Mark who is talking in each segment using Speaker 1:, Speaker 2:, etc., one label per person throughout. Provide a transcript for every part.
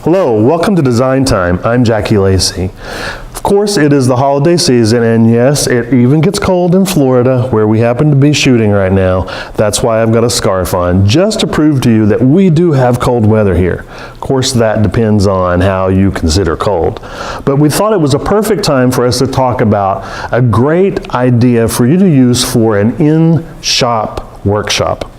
Speaker 1: Hello, welcome to Design Time. I'm Jackie Lacey. Of course, it is the holiday season, and yes, it even gets cold in Florida, where we happen to be shooting right now. That's why I've got a scarf on, just to prove to you that we do have cold weather here. Of course, that depends on how you consider cold. But we thought it was a perfect time for us to talk about a great idea for you to use for an in-shop workshop.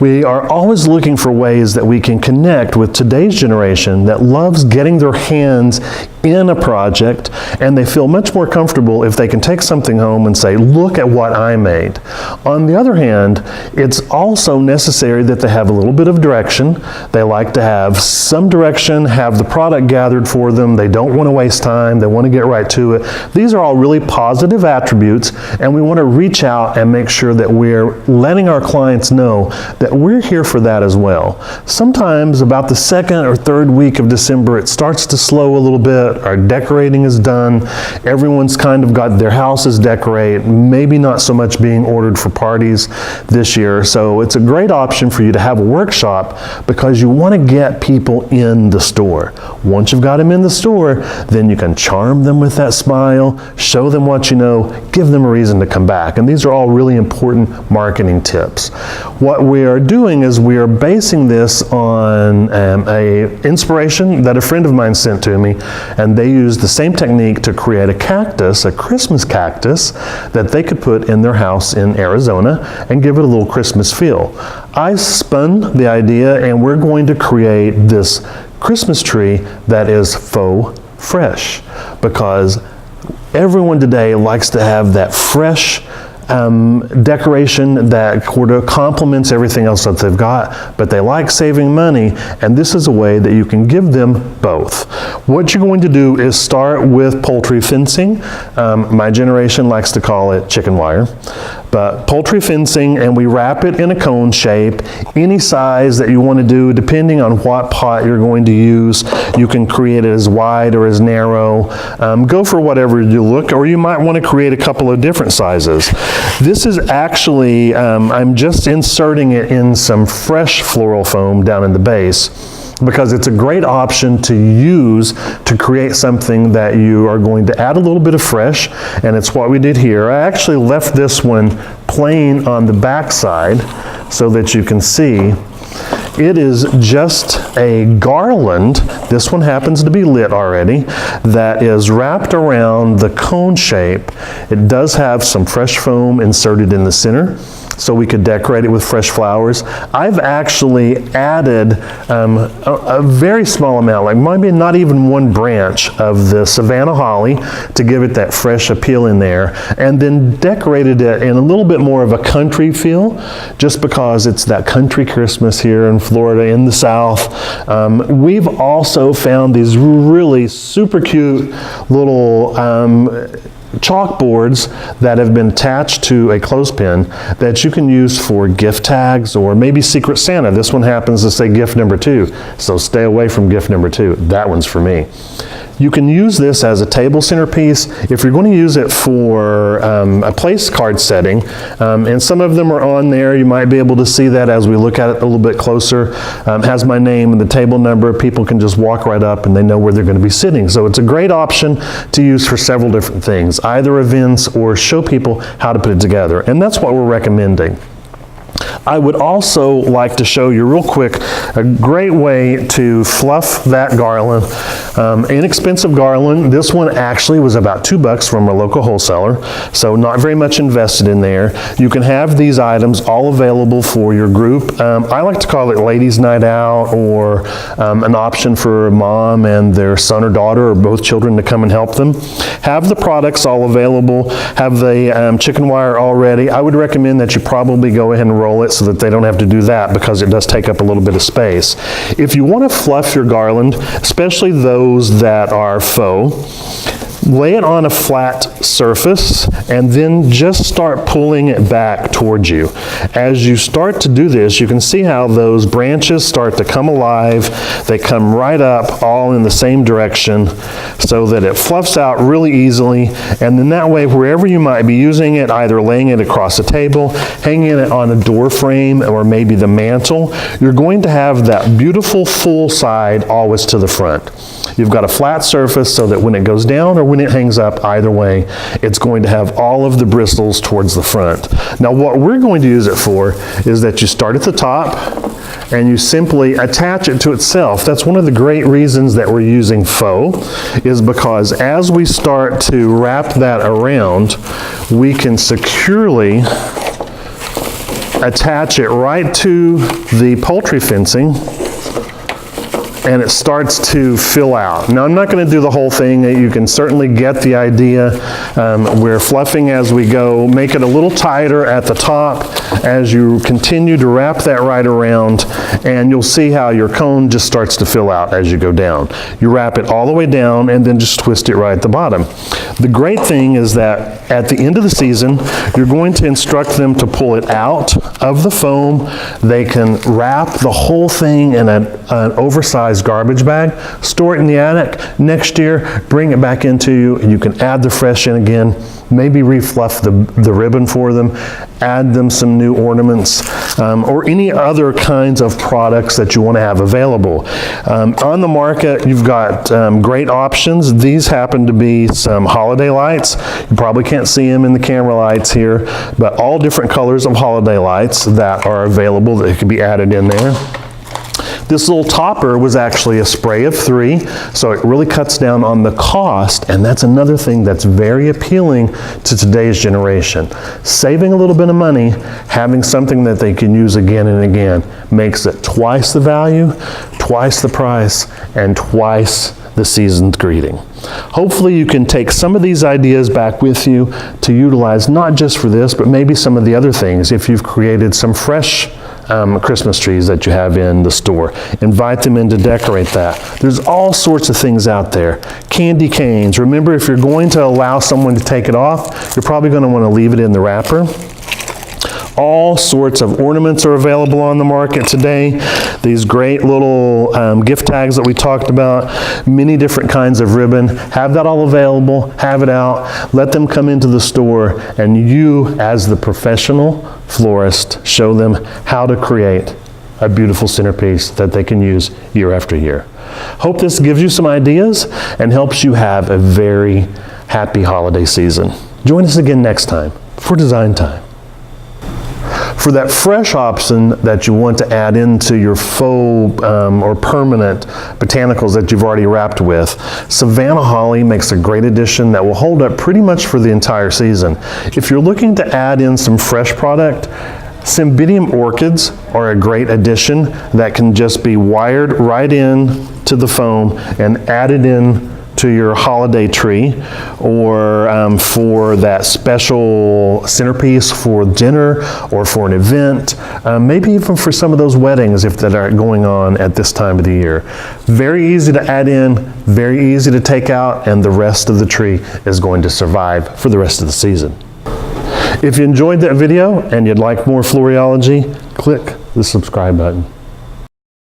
Speaker 1: We are always looking for ways that we can connect with today's generation that loves getting their hands in a project, and they feel much more comfortable if they can take something home and say, look at what I made. On the other hand, it's also necessary that they have a little bit of direction. They like to have some direction, have the product gathered for them. They don't want to waste time. They want to get right to it. These are all really positive attributes, and we want to reach out and make sure that we're letting our clients know that we're here for that as well. Sometimes about the second or third week of December, it starts to slow a little bit. Our decorating is done. Everyone's kind of got their houses decorated, maybe not so much being ordered for parties this year. So it's a great option for you to have a workshop because you want to get people in the store. Once you've got them in the store, then you can charm them with that smile, show them what you know, give them a reason to come back. And these are all really important marketing tips. What we are doing is we are basing this on a inspiration that a friend of mine sent to me, and they used the same technique to create a cactus, a Christmas cactus, that they could put in their house in Arizona and give it a little Christmas feel. I spun the idea, and we're going to create this Christmas tree that is faux fresh, because everyone today likes to have that fresh decoration that sort of complements everything else that they've got, but they like saving money, and this is a way that you can give them both. What you're going to do is start with poultry fencing. My generation likes to call it chicken wire, but poultry fencing, and we wrap it in a cone shape, any size that you want to do, depending on what pot you're going to use. You can create it as wide or as narrow. Go for whatever you look, or you might want to create a couple of different sizes. This is actually, I'm just inserting it in some fresh floral foam down in the base, because it's a great option to use to create something that you are going to add a little bit of fresh, and it's what we did here. I actually left this one plain on the back side so that you can see. It is just a garland. This one happens to be lit already, that is wrapped around the cone shape. It does have some fresh foam inserted in the center, so we could decorate it with fresh flowers. I've actually added a very small amount, like maybe not even one branch of the Savannah holly to give it that fresh appeal in there, and then decorated it in a little bit more of a country feel, just because it's that country Christmas here in Florida in the South. We've also found these really super cute little chalkboards that have been attached to a clothespin that you can use for gift tags or maybe Secret Santa. This one happens to say gift number 2, so stay away from gift number 2. That one's for me. You can use this as a table centerpiece if you're going to use it for a place card setting, and some of them are on there. You might be able to see that as we look at it a little bit closer. Has my name and the table number. People can just walk right up and they know where they're going to be sitting. So it's a great option to use for several different things, either events or show people how to put it together, and that's what we're recommending. I would also like to show you real quick a great way to fluff that garland. Inexpensive garland. This one actually was about $2 from a local wholesaler, so not very much invested in there. You can have these items all available for your group. I like to call it ladies' night out, or an option for mom and their son or daughter or both children to come and help them. Have the products all available. Have the chicken wire all ready. I would recommend that you probably go ahead and roll it so that they don't have to do that, because it does take up a little bit of space. If you want to fluff your garland, especially those that are faux, Lay it on a flat surface and then just start pulling it back towards you. As you start to do this, you can see how those branches start to come alive. They come right up all in the same direction so that it fluffs out really easily, and then that way wherever you might be using it, either laying it across a table, hanging it on a door frame, or maybe the mantle, you're going to have that beautiful full side always to the front. You've got a flat surface so that when it goes down or when it hangs up, either way, it's going to have all of the bristles towards the front. Now what we're going to use it for is that you start at the top and you simply attach it to itself. That's one of the great reasons that we're using faux, is because as we start to wrap that around, we can securely attach it right to the poultry fencing, and it starts to fill out. Now I'm not going to do the whole thing. You can certainly get the idea. We're fluffing as we go. Make it a little tighter at the top as you continue to wrap that right around, and you'll see how your cone just starts to fill out as you go down. You wrap it all the way down and then just twist it right at the bottom. The great thing is that at the end of the season, you're going to instruct them to pull it out of the foam. They can wrap the whole thing in an oversized garbage bag, store it in the attic. Next year, bring it back into you, and you can add the fresh in again, maybe refluff the ribbon for them, add them some new ornaments, or any other kinds of products that you want to have available. On the market, you've got great options. These happen to be some holiday lights. You probably can't see them in the camera lights here, but all different colors of holiday lights that are available that can be added in there. This little topper was actually a spray of 3, so it really cuts down on the cost, and that's another thing that's very appealing to today's generation. Saving a little bit of money, having something that they can use again and again, makes it twice the value, twice the price, and twice the season's greeting. Hopefully you can take some of these ideas back with you to utilize, not just for this, but maybe some of the other things. If you've created some fresh Christmas trees that you have in the store, invite them in to decorate that. There's all sorts of things out there. Candy canes. Remember, if you're going to allow someone to take it off, you're probably going to want to leave it in the wrapper. All sorts of ornaments are available on the market today. These great little gift tags that we talked about, many different kinds of ribbon. Have that all available, have it out, let them come into the store, and you, as the professional florist, show them how to create a beautiful centerpiece that they can use year after year. Hope this gives you some ideas and helps you have a very happy holiday season. Join us again next time for Design Time. For that fresh option that you want to add into your faux or permanent botanicals that you've already wrapped with, Savannah Holly makes a great addition that will hold up pretty much for the entire season. If you're looking to add in some fresh product, Cymbidium orchids are a great addition that can just be wired right in to the foam and added in to your holiday tree, or for that special centerpiece for dinner or for an event, maybe even for some of those weddings if that are going on at this time of the year. Very easy to add in, very easy to take out, and the rest of the tree is going to survive for the rest of the season. If you enjoyed that video and you'd like more Floriology, click the subscribe button.